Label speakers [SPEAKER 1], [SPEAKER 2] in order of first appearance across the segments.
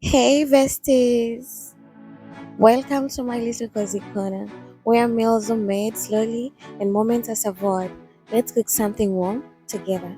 [SPEAKER 1] Hey besties! Welcome to my little cozy corner where meals are made slowly and moments are savored. Let's cook something warm together.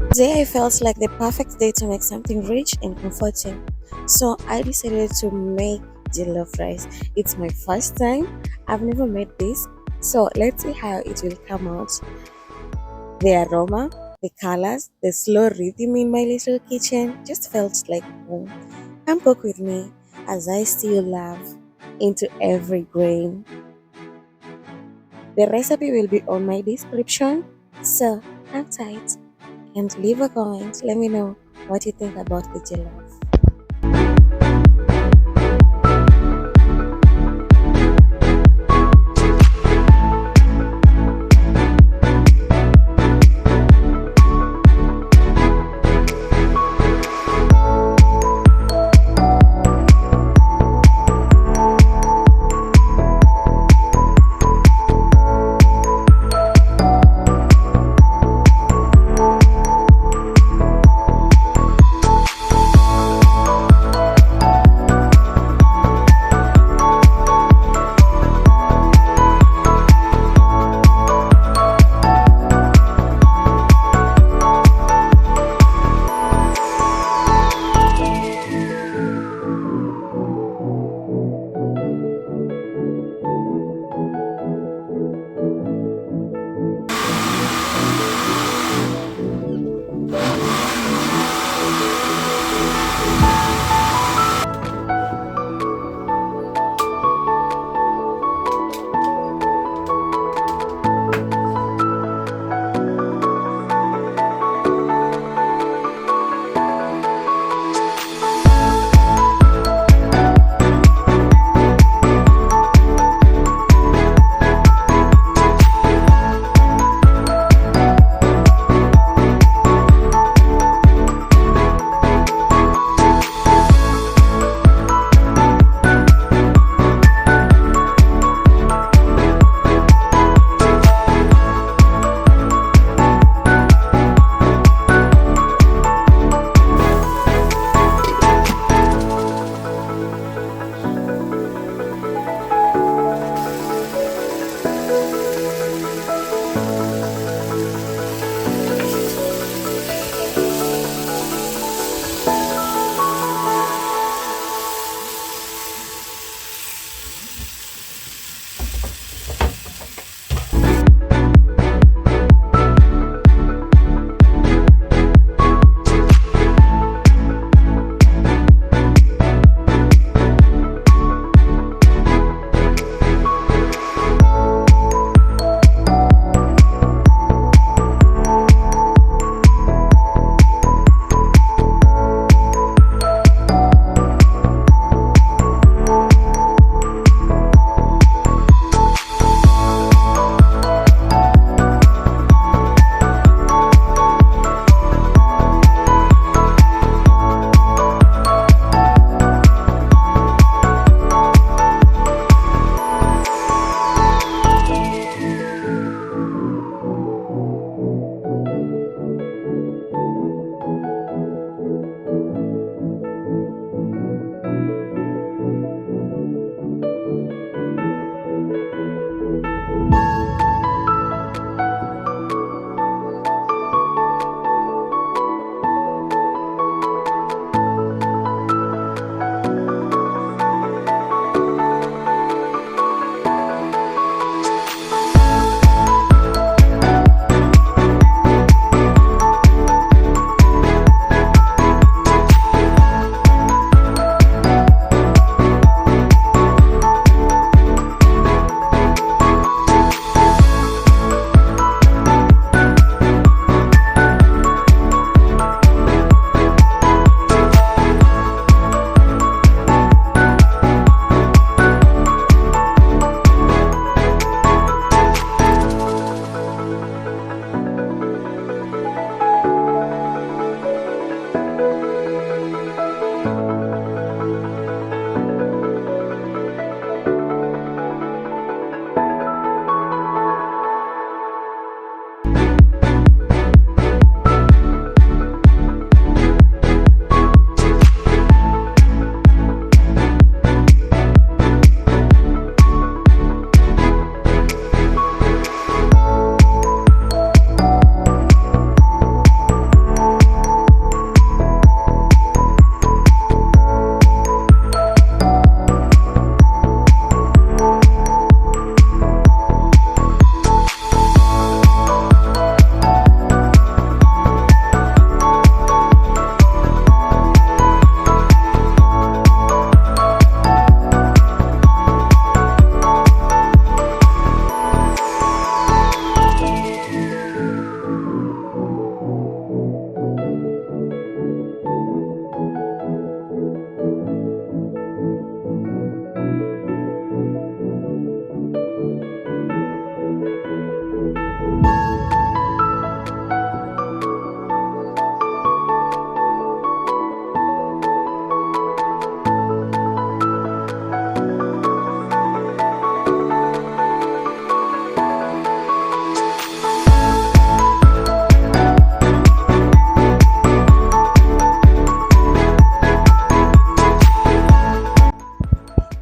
[SPEAKER 1] Today I felt like the perfect day to make something rich and comforting. So I decided to make jollof rice. It's my first time. I've never made this. So let's see how it will come out. The aroma, the colors, the slow rhythm in my little kitchen just felt like home. Come cook with me as I still love into every grain. The recipe will be on my description, so hang tight and leave a comment. Let me know what you think about the jollof.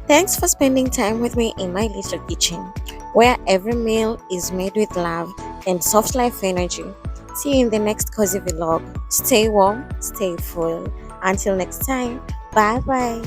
[SPEAKER 1] Thanks for spending time with me in my little kitchen, where every meal is made with love and soft life energy. See you in the next cozy vlog. Stay warm, stay full. Until next time, bye bye.